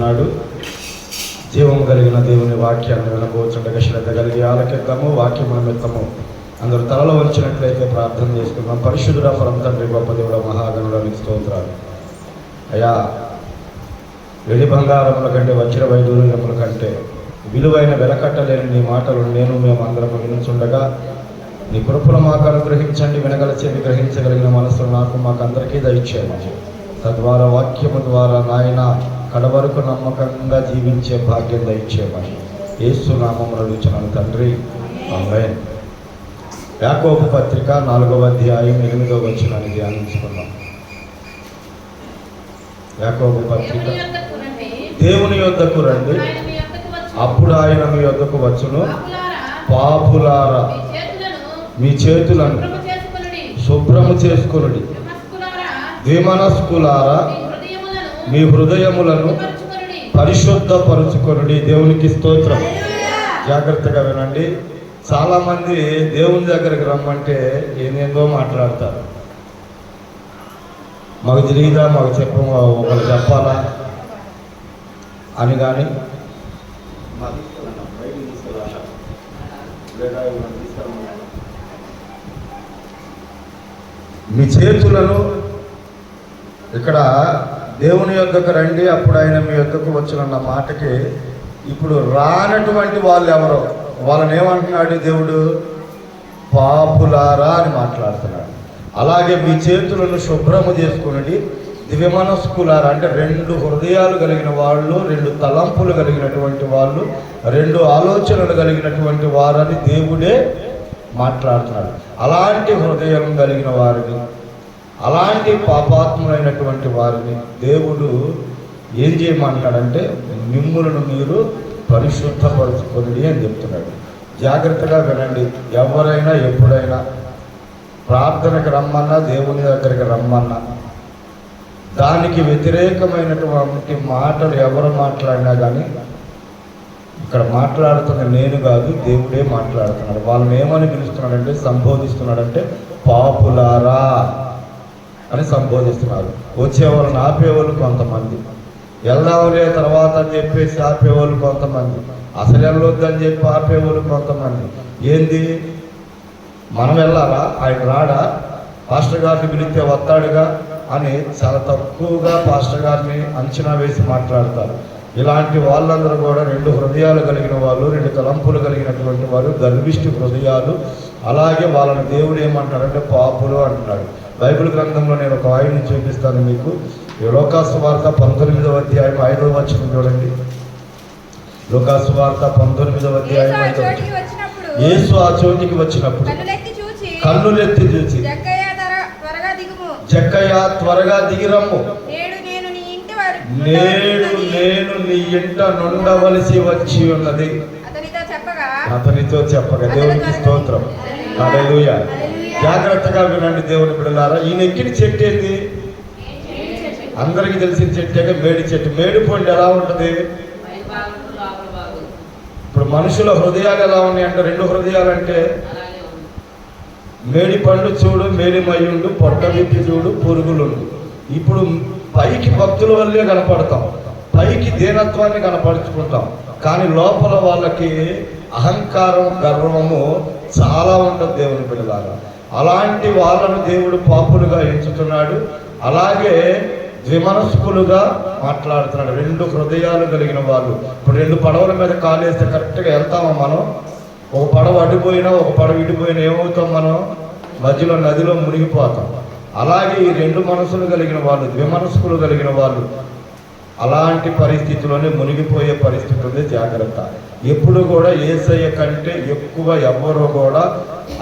ఉన్నాడు. జీవం కలిగిన దేవుని వాక్యాన్ని వినబోచుండగా శ్రద్ధ కలిగి ఆలకిద్దాము. వాక్యము నిమిత్తము అందరూ తలలో వంచినట్లయితే ప్రార్థన చేసుకుందాం. పరిశుద్ధుడ పరమ తండ్రి గొప్ప దేవుడ మహాగణుడానికి స్తోత్రాలు. అయ్యా, వెండి బంగారముల కంటే వజ్ర వైడూర్యముల కంటే విలువైన వెలకట్టలేని నీ మాటలు మేము అందరం వినుచుండగా నీ కృపను మాకు అనుగ్రహించండి. వినగల చెవి గ్రహించగలిగిన మనసులు మాకు అందరికీ దయచేయమని, తద్వారా వాక్యము ద్వారా నాయన కడవరకు నమ్మకంగా జీవించే భాగ్యం దయచేయమని యేసు నామమున అడుగుచున్నాను తండ్రి, ఆమేన్. యాకోబు పత్రిక 4వ అధ్యాయం 8వ వచనాన్ని ధ్యానించుకున్నాం. యాకోబు పత్రిక, దేవుని యొద్దకు రండి, అప్పుడు ఆయన మీ యొద్దకు వచ్చును. పాపులారా, మీ చేతులను శుభ్రము చేసుకొనుడి, ద్విమనస్కులారా, మీ హృదయములను పరిశుద్ధపరుచుకొనుడి. దేవునికి స్తోత్రం. జాగ్రత్తగా వినండి. చాలామంది దేవుని దగ్గరికి రమ్మంటే ఏమేందో మాట్లాడతారు. మాకు తెలియదా, మాకు ఒకరు చెప్పాలా అని. కానీ మీ చేతులను, ఇక్కడ దేవుని యొద్దకు రండి అప్పుడు ఆయన మీ యొద్దకు వచ్చునన్న మాటకి ఇప్పుడు రానటువంటి వాళ్ళు ఎవరో వాళ్ళని ఏమంటున్నాడు దేవుడు? పాపులారా అని మాట్లాడుతున్నాడు. అలాగే మీ చేతులను శుభ్రము చేసుకుని దివ్యమనస్కులారా అంటే 2 హృదయాలు కలిగిన వాళ్ళు, 2 తలంపులు కలిగినటువంటి వాళ్ళు, 2 ఆలోచనలు కలిగినటువంటి వారని దేవుడే మాట్లాడుతున్నాడు. అలాంటి హృదయం కలిగిన వారిని, అలాంటి పాపాత్ములైనటువంటి వారిని దేవుడు ఏం చేయమంటాడంటే మిమ్ములను మీరు పరిశుద్ధపరచుకొని అని చెప్తున్నాడు. జాగ్రత్తగా వినండి. ఎవరైనా ఎప్పుడైనా ప్రార్థనకు రమ్మన్నా, దేవుని దగ్గరికి రమ్మన్నా, దానికి వ్యతిరేకమైనటువంటి మాటలు ఎవరు మాట్లాడినా కానీ ఇక్కడ మాట్లాడుతున్న నేను కాదు, దేవుడే మాట్లాడుతున్నాడు. వాళ్ళని ఏమని పిలుస్తున్నాడంటే, సంబోధిస్తున్నాడంటే పాపులారా అని సంబోధిస్తున్నారు. వచ్చేవాళ్ళని ఆపేవాళ్ళు కొంతమంది, వెళ్దాంలే తర్వాత అని చెప్పేసి ఆపేవాళ్ళు కొంతమంది, అసలు వెళ్ళొద్దని చెప్పి ఆపేవాళ్ళు కొంతమంది. ఏంది, మనం వెళ్ళాలా, ఆయన రాడా, పాస్టర్ గారిని పిలిస్తే వస్తాడుగా అని చాలా తక్కువగా పాస్టర్ గారిని అంచనా వేసి మాట్లాడతారు. ఇలాంటి వాళ్ళందరూ కూడా 2 హృదయాలు కలిగిన వాళ్ళు, 2 తలంపులు కలిగినటువంటి వారు, గర్విష్టి హృదయాలు. అలాగే వాళ్ళని దేవుడు ఏమంటాడంటే పాపులు అంటున్నాడు. బైబిల్ గ్రంథంలో నేను ఒక వాయిని చూపిస్తాను మీకు. లోకాసు వార్త 19వ అధ్యాయం 5వ వచనం చూడండి. లోకాసు వార్త 19వ అధ్యాయం 5వ వచనం. యేసు ఆ చోటికి వచ్చినప్పుడు కన్నులెత్తి చూసి, జక్కయ్య త్వరగా దిగిరమ్ము, నేడు నేను నీ ఇంట నుండవలసి వచ్చి ఉన్నది అతనితో చెప్పగా. దేవునికి స్తోత్రం, హల్లెలూయా. జాగ్రత్తగా వినండి దేవుని బిడ్డలారా. ఈయన ఎక్కిన చెట్టు ఏంది? అందరికీ తెలిసిన చెట్టే మేడి చెట్టు. మేడి పండు ఎలా ఉంటుంది? ఇప్పుడు మనుషుల హృదయాలు ఎలా ఉన్నాయంటే, 2 హృదయాలు అంటే మేడి పండు చూడు, మేడి మయ్యుండు, పొట్ట విప్పి చూడు, పురుగులుండు. ఇప్పుడు పైకి భక్తుల వల్లే కనపడతాం, పైకి దీనత్వాన్ని కనపరుచుకుంటాం, కానీ లోపల వాళ్ళకి అహంకారం, గర్వము చాలా ఉంటుంది దేవుని బిడ్డలారా. అలాంటి వాళ్ళను దేవుడు పాపులుగా ఎంచుతున్నాడు. అలాగే ద్విమనస్కులుగా మాట్లాడుతున్నాడు. 2 హృదయాలు కలిగిన వాళ్ళు. ఇప్పుడు 2 పడవల మీద కాలేస్తే కరెక్ట్గా వెళ్తామా మనం? ఒక పడవ అడ్డిపోయినా, ఒక పడవ ఇడిపోయినా ఏమవుతాం మనం? మధ్యలో నదిలో మునిగిపోతాం. అలాగే ఈ 2 మనసులు కలిగిన వాళ్ళు, ద్విమనస్కులు కలిగిన వాళ్ళు అలాంటి పరిస్థితిలోనే మునిగిపోయే పరిస్థితి ఉంది. జాగ్రత్త. ఎప్పుడు కూడా యేసయ్య కంటే ఎక్కువ ఎవ్వరూ కూడా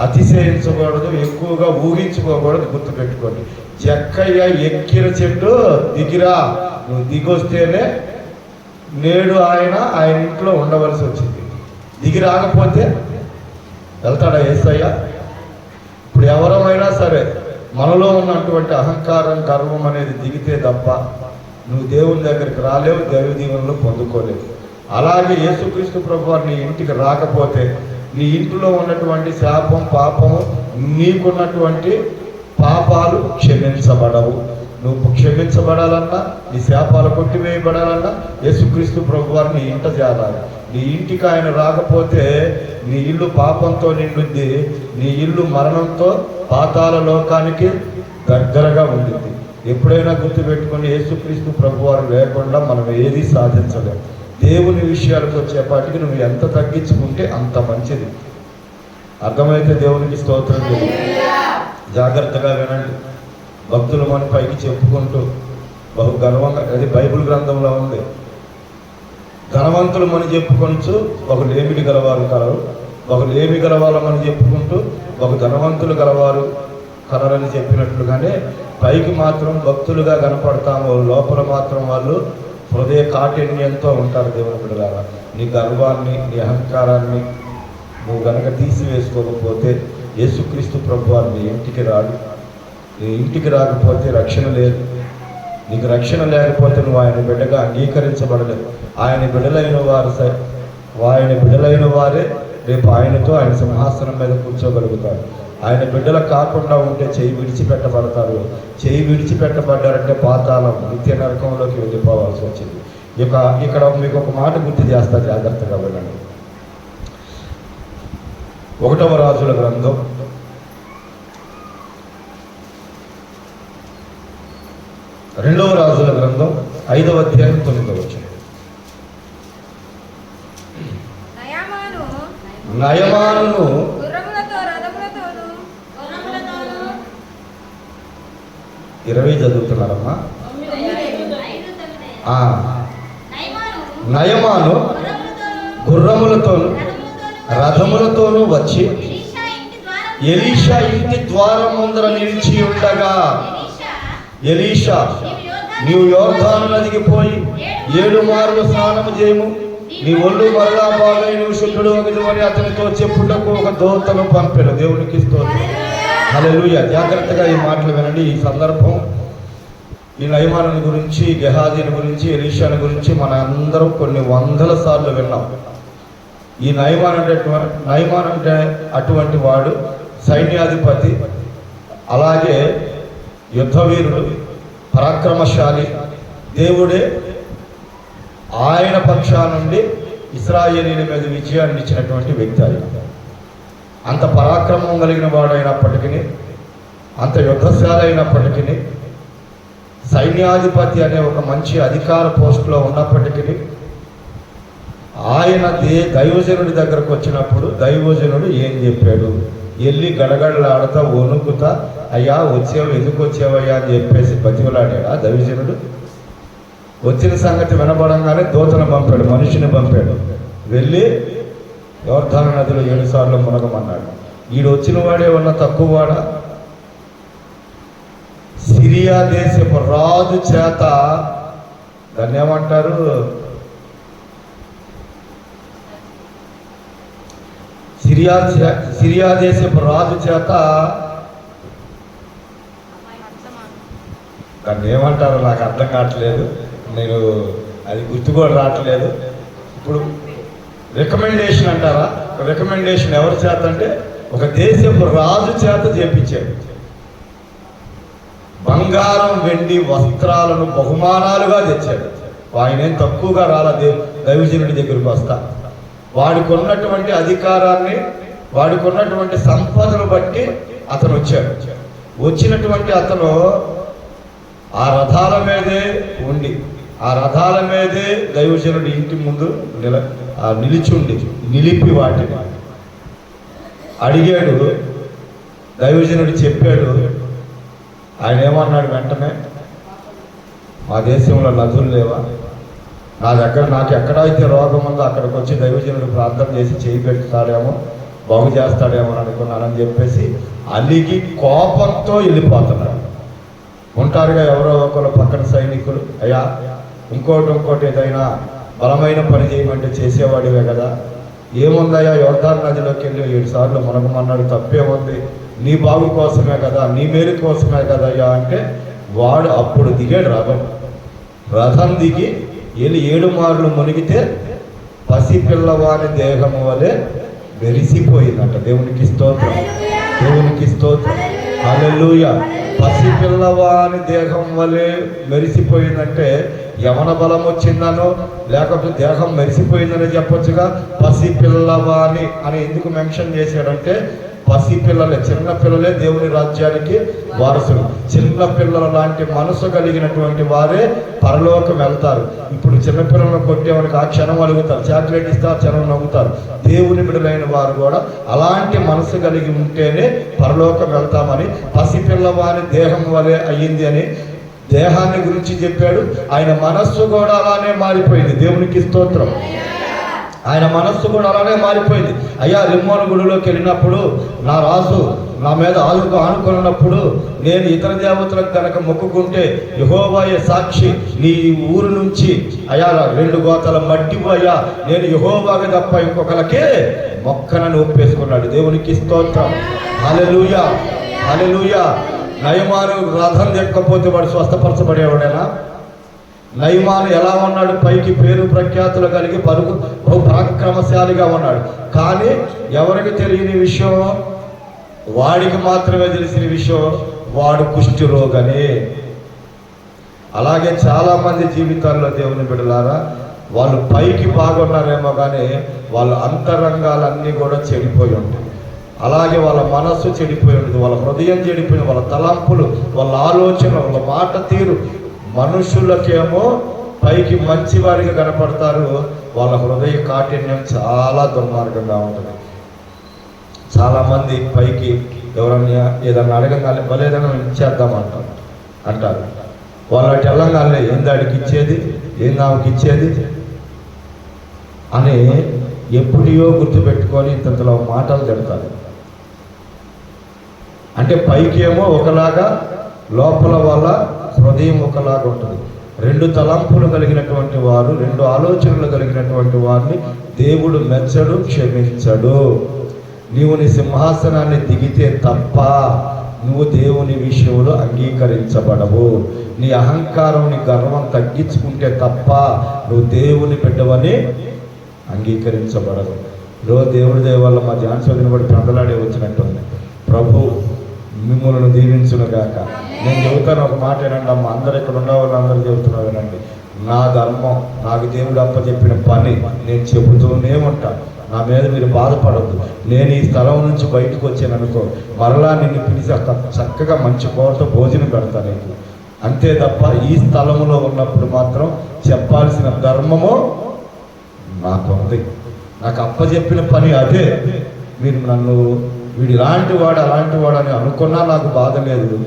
అతిశయించకూడదు, ఎక్కువగా ఊహించుకోకూడదు. గుర్తుపెట్టుకోండి. జక్కయ్య ఎక్కిన చెట్టు దిగిరా, నువ్వు దిగొస్తేనే నేడు ఆయన ఇంట్లో ఉండవలసి వచ్చింది. దిగి రాకపోతే వెళ్తాడా యేసయ్య? ఇప్పుడు ఎవరమైనా సరే మనలో ఉన్నటువంటి అహంకారం, గర్వం అనేది దిగితే తప్ప నువ్వు దేవుని దగ్గరికి రాలేవు, దైవ దీవెనలు పొందుకోలేవు. అలాగే యేసుక్రీస్తు ప్రభువారు నీ ఇంటికి రాకపోతే నీ ఇంటిలో ఉన్నటువంటి శాపం, పాపము, నీకున్నటువంటి పాపాలు క్షమించబడవు. నువ్వు క్షమించబడాలన్నా, నీ శాపాలు కొట్టివేయబడాలన్నా యేసుక్రీస్తు ప్రభువారు నీ ఇంట చేరాలి. నీ ఇంటికి ఆయన రాకపోతే నీ ఇల్లు పాపంతో నిండుద్ది, నీ ఇల్లు మరణంతో పాతాళ లోకానికి దగ్గరగా ఉంటుంది. ఎప్పుడైనా గుర్తుపెట్టుకుని యేసుక్రీస్తు ప్రభువారు లేకుండా మనం ఏది సాధించలేము. దేవుని విషయాలకు వచ్చేపాటికి నువ్వు ఎంత తగ్గించుకుంటే అంత మంచిది. అర్థమైతే దేవునికి స్తోత్రం. జాగ్రత్తగా వినండి. భక్తులు మన పైకి చెప్పుకుంటూ బహు గర్వంగా, అది బైబిల్ గ్రంథంలో ఉంది, ధనవంతులు మనం చెప్పుకొనచ్చు బహు లేమిడి గలవారు కలరు, బహు లేమి గలవాళ్ళమని చెప్పుకుంటూ బహు ధనవంతులు గలవారు కలరని చెప్పినట్లుగానే పైకి మాత్రం భక్తులుగా కనపడతాము, లోపల మాత్రం వాళ్ళు హృదయ కాఠిన్యంతో ఉంటారు. దేవుని బిడ్డలారా, నీ గర్వాన్ని, నీ అహంకారాన్ని నువ్వు గనక తీసివేసుకోకపోతే యేసుక్రీస్తు ప్రభువారు నీ ఇంటికి రాడు. నీ ఇంటికి రాకపోతే రక్షణ లేదు. నీకు రక్షణ లేకపోతే నువ్వు ఆయన బిడ్డగా అంగీకరించబడలేదు. ఆయన బిడ్డలైన వారే రేపు ఆయనతో ఆయన సింహాసనం మీద కూర్చోగలుగుతారు. ఆయన బిడ్డలు కాకుండా ఉంటే చేయి విడిచిపెట్టబడతారు. చేయి విడిచిపెట్టబడ్డారంటే పాతాళం, నిత్య నరకంలోకి వెళ్ళిపోవాల్సి వచ్చింది. ఇక్కడ మీకు ఒక మాట గుర్తు చేస్తా, జాగ్రత్తగా వెళ్ళండి. 1వ రాజుల గ్రంథం 2వ రాజుల గ్రంథం 5వ అధ్యాయం 9వ వచనం. నయమానును 20 చదువుతున్నారమ్మా. నయమాను గుర్రములతోను రథములతోనూ వచ్చి ఎలీషా ఇంటి ద్వారం ముందర నిలిచి ఉండగా, ఎలీషా నీవు యోర్దాను నదికి పోయి 7 మార్లు స్నానము చేయము, నీ ఒళ్ళు మరలా బాగై నువ్వు శుద్ధుడు ఒకదు అని అతనితో చెప్పుటకు ఒక దూతను పంపెను. దేవునికి స్తోత్రం. హల్లెలూయా. జాగ్రత్తగా ఈ మాటలు వినండి. ఈ సందర్భం, ఈ నయమాను గురించి, గెహాజీని గురించి, ఎలీషాని గురించి మన అందరం కొన్ని వందల సార్లు విన్నాం. ఈ నయమాన్ అంటే అటువంటి వాడు సైన్యాధిపతి, అలాగే యుద్ధవీరుడు, పరాక్రమశాలి. దేవుడే ఆయన పక్షా నుండి ఇశ్రాయేలీల మీద విజయాన్ని ఇచ్చినటువంటి వ్యక్తి. ఆయన అంత పరాక్రమం కలిగిన వాడైనప్పటికీ, అంత యుద్ధశాలి అయినప్పటికీ, సైన్యాధిపతి అనే ఒక మంచి అధికార పోస్టులో ఉన్నప్పటికీ, ఆయన దైవజనుడి దగ్గరకు వచ్చినప్పుడు దైవజనుడు ఏం చెప్పాడు? వెళ్ళి గడగడలాడుతా వణుకుతా, అయ్యా వచ్చావు, ఎందుకు వచ్చావయ్యా అని చెప్పేసి బతిమలాడాడు. దైవజనుడు వచ్చిన సంగతి వినపడంగానే దూతను పంపాడు, మనిషిని పంపాడు. వెళ్ళి యోర్దాను నదిలో 7 సార్లు మునగమన్నాడు. ఈడు వచ్చిన వాడే ఉన్న తక్కువ వాడా? సిరియా దేశపు రాజు చేత, దాన్ని ఏమంటారు, సిరియా దేశపు రాజు చేత, దాన్ని ఏమంటారో నాకు అర్థం కావట్లేదు, నేను అది గుర్తు కూడా రావట్లేదు. ఇప్పుడు రికమెండేషన్ అంటారా? రికమెండేషన్ ఎవరి చేత అంటే ఒక దేశపు రాజు చేత చేపించాడు. బంగారం, వెండి, వస్త్రాలను బహుమానాలుగా తెచ్చాడు. ఆయనేం తక్కువగా రాలా దైవజనుడి దగ్గరికి వస్తా. వాడికి ఉన్నటువంటి అధికారాన్ని, వాడికి ఉన్నటువంటి సంపదను బట్టి అతను వచ్చాడు. వచ్చినటువంటి అతను ఆ రథాల మీదే ఉండి, ఆ రథాల మీదే దైవజనుడి ఇంటి ముందు నిలిపి వాటిని అడిగాడు. దైవజనుడు చెప్పాడు. ఆయన ఏమన్నాడు వెంటనే? మా దేశంలో నదులు లేవా? నా దగ్గర నాకు ఎక్కడైతే రోగం ఉందో అక్కడికి వచ్చి దైవజనుడు ప్రార్థన చేసి చేయి పెడతాడేమో, బాగు చేస్తాడేమో అనుకున్నానని చెప్పేసి అలిగి కోపంతో వెళ్ళిపోతున్నాడు. ఉంటారుగా ఎవరో ఒకరు పక్కన సైనికులు, అయ్యా ఇంకోటి ఏదైనా బలమైన పని చేయమంటే చేసేవాడివే కదా, ఏముందయ్యా యోర్దాను నదిలోకి వెళ్ళి 7 సార్లు మునగమన్నాడు, తప్పేముంది, నీ బాగు కోసమే కదా, నీ మేలు కోసమే కదయ్యా అంటే వాడు అప్పుడు దిగాడు రథం దిగి వెళ్ళి 7 మార్లు మునిగితే పసిపిల్లవాని దేహము వలె మెరిసిపోయిందంట. దేవునికి స్తోత్రం, దేవునికి స్తోత్రం. హల్లెలూయా. పసిపిల్లవాని దేహం వలె మెరిసిపోయిందంటే యవన బలం వచ్చిందనో లేకపోతే దేహం మెరిసిపోయిందని చెప్పొచ్చుగా. పసిపిల్లవాని అని ఎందుకు మెన్షన్ చేశాడంటే పసిపిల్లలే, చిన్నపిల్లలే దేవుని రాజ్యానికి వారసులు. చిన్నపిల్లల లాంటి మనసు కలిగినటువంటి వారే పరలోకం వెళ్తారు. ఇప్పుడు చిన్నపిల్లలను కొట్టేవారికి ఆ క్షణం అడుగుతారు, చాక్లెట్ ఇస్తే ఆ క్షణం నవ్వుతారు. దేవుని బిడ్డలైన వారు కూడా అలాంటి మనసు కలిగి ఉంటేనే పరలోకం వెళ్తామని పసిపిల్లవాని దేహం వలె అయ్యింది అని దేహాన్ని గురించి చెప్పాడు. ఆయన మనస్సు కూడా అలానే మారిపోయింది. దేవునికి స్తోత్రం. ఆయన మనస్సు కూడా అలానే మారిపోయింది. అయ్యా, రిమ్మోను గుడిలోకి వెళ్ళినప్పుడు నా రాజు నా మీద ఆనుకున్నప్పుడు నేను ఇతర దేవతలకు కనుక మొక్కుకుంటే యెహోవాయే సాక్షి, నీ ఊరు నుంచి అయ్యా 2 గోతాల మట్టి అయ్యా నేను యెహోవాగా తప్ప ఇంకొకరికి మొక్కనని ఒప్పేసుకున్నాడు. దేవునికి స్తోత్రం. హల్లెలూయా, హల్లెలూయా. నయమాను రథం ఎక్కకపోతే వాడు స్వస్థపరచబడేవాడేనా? నయమాను ఎలా ఉన్నాడు? పైకి పేరు ప్రఖ్యాతులు కలిగి బహు పరాక్రమశాలిగా ఉన్నాడు. కానీ ఎవరికి తెలియని విషయం, వాడికి మాత్రమే తెలిసిన విషయం, వాడు కుష్టి రోగని. అలాగే చాలామంది జీవితాల్లో దేవుని బిడ్డలారా వాళ్ళు పైకి బాగున్నారేమో కానీ వాళ్ళ అంతరంగాలన్నీ కూడా చెడిపోయి ఉంటాయి. అలాగే వాళ్ళ మనస్సు చెడిపోయి ఉంటుంది, వాళ్ళ హృదయం చెడిపోయింది, వాళ్ళ తలంపులు, వాళ్ళ ఆలోచన, వాళ్ళ మాట తీరు. మనుషులకేమో పైకి మంచివారిగా కనపడతారు, వాళ్ళ హృదయ కాఠిన్యం చాలా దుర్మార్గంగా ఉంటుంది. చాలామంది పైకి ఎవరన్నా ఏదన్నా అడగగానే భలేదన్నా ఇచ్చేద్దామంటారు. వాళ్ళు అటు వెళ్ళగానే ఏందాడికి ఇచ్చేది, ఆమెకి ఇచ్చేది అని ఎప్పుడో గుర్తుపెట్టుకొని ఇంతలో మాటలు తిడతారు. అంటే పైకి ఏమో ఒకలాగా, లోపల వాళ్ళ హృదయం ఒకలాగా ఉంటుంది. 2 తలంపులు కలిగినటువంటి వారు, 2 ఆలోచనలు కలిగినటువంటి వారిని దేవుడు మెచ్చడు, క్షమించడు. నీవు నీ సింహాసనాన్ని దిగితే తప్ప నువ్వు దేవుని విషయంలో అంగీకరించబడవు. నీ అహంకారం, నీ గర్వం తగ్గించుకుంటే తప్ప నువ్వు దేవుని బిడ్డవని అంగీకరించబడదు. ఈరోజు దేవుడి దయ వల్ల మా ధ్యాన చదివినబడి ప్రజలాడే వచ్చినట్టుంది. ప్రభు మిమ్మల్ని దీవించునుగాక. నేను చెబుతాను ఒక మాట ఏనండి అమ్మ, అందరు ఇక్కడ ఉన్న వాళ్ళు అందరూ చెబుతున్నారు వినండి. నా ధర్మం, నాకు దేవుడు అప్పచెప్పిన పని నేను చెబుతూనే ఉంటాను. నా మీద మీరు బాధపడద్దు. నేను ఈ స్థలం నుంచి బయటకు వచ్చాను అనుకో, మరలా నిన్ను పిలిచి చక్కగా మంచి కోరతో భోజనం పెడతాను నీకు. అంతే తప్ప ఈ స్థలంలో ఉన్నప్పుడు మాత్రం చెప్పాల్సిన ధర్మము నాకు ఉంది. నాకు అప్పచెప్పిన పని అదే. మీరు నన్ను వీడు ఇలాంటి వాడు అలాంటి వాడు అని అనుకున్నా నాకు బాధ లేదు.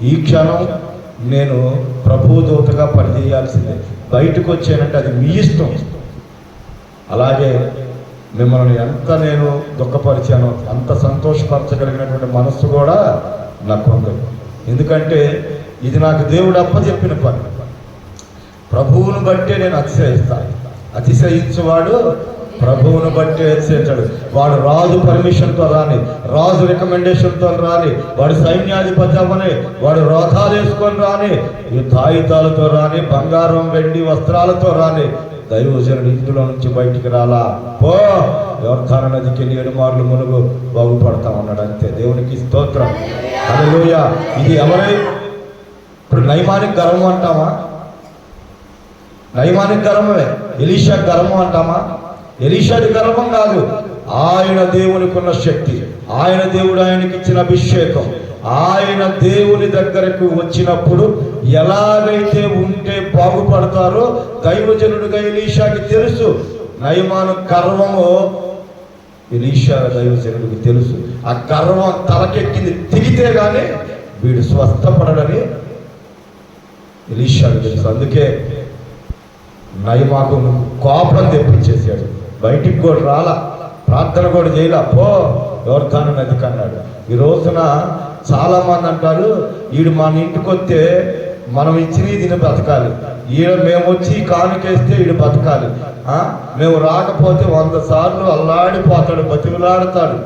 ఈ క్షణం నేను ప్రభు దూతగా పనిచేయాల్సిందే. బయటకు వచ్చానంటే అది మీ ఇష్టం. అలాగే మిమ్మల్ని ఎంత నేను దుఃఖపరిచానో అంత సంతోషపరచగలిగినటువంటి మనస్సు కూడా నాకు ఉంది. ఎందుకంటే ఇది నాకు దేవుడు అప్పచెప్పిన పని. ప్రభువును బట్టే నేను అతిశయిస్తాను. అతిశయించువాడు ప్రభువును బట్టి అతిశయించాడు. వాడు రాజు పర్మిషన్తో రాని, రాజు రికమెండేషన్తో రాని, వాడు సైన్యాధిపతి అవ్వని, వాడు రథాలు వేసుకొని రాని, యుద్ధాయుధాలతో రాని, బంగారం వెండి వస్త్రాలతో రాని, దైవజనుడు ఇందులో నుంచి బయటికి రాలా. పో యోర్దాను నదికి 7 మార్లు మునుగు బాగుపడతామన్నాడు. అంతే. దేవునికి స్తోత్రం. హల్లెలూయా. ఇది ఎవరై ఇప్పుడు నయమానికి గర్వం అంటామా? నయమానికి గర్వమే. ఎలీషా గర్వం అంటామా? ఎలీషాది గర్వం కాదు. ఆయన దేవునికి ఉన్న శక్తి, ఆయన దేవుడు ఆయనకి ఇచ్చిన అభిషేకం, ఆయన దేవుని దగ్గరకు వచ్చినప్పుడు ఎలాగైతే ఉంటే బాగుపడతారో దైవజనుడిగా ఎలీషాకి తెలుసు. నయమాను గర్వము ఎలీషా దైవజనుడికి తెలుసు. ఆ గర్వం తలకెక్కింది దిగితే కానీ వీడు స్వస్థపడడని ఎలీషాకి తెలుసు. అందుకే నయమాకు కోపం తెప్పించేసాడు. బయటికి కూడా రాలా, ప్రార్థన కూడా చేయలా. పో యోర్దాను నదికి అన్నాడు. ఈ రోజున చాలామంది అంటారు, వీడు మన ఇంటికి వస్తే మనం ఇచ్చిన దీన్ని బతకాలి, మేము వచ్చి కానుకేస్తే వీడు బతకాలి, మేము రాకపోతే 100 సార్లు అల్లాడిపోతాడు, బతిమలాడతాడు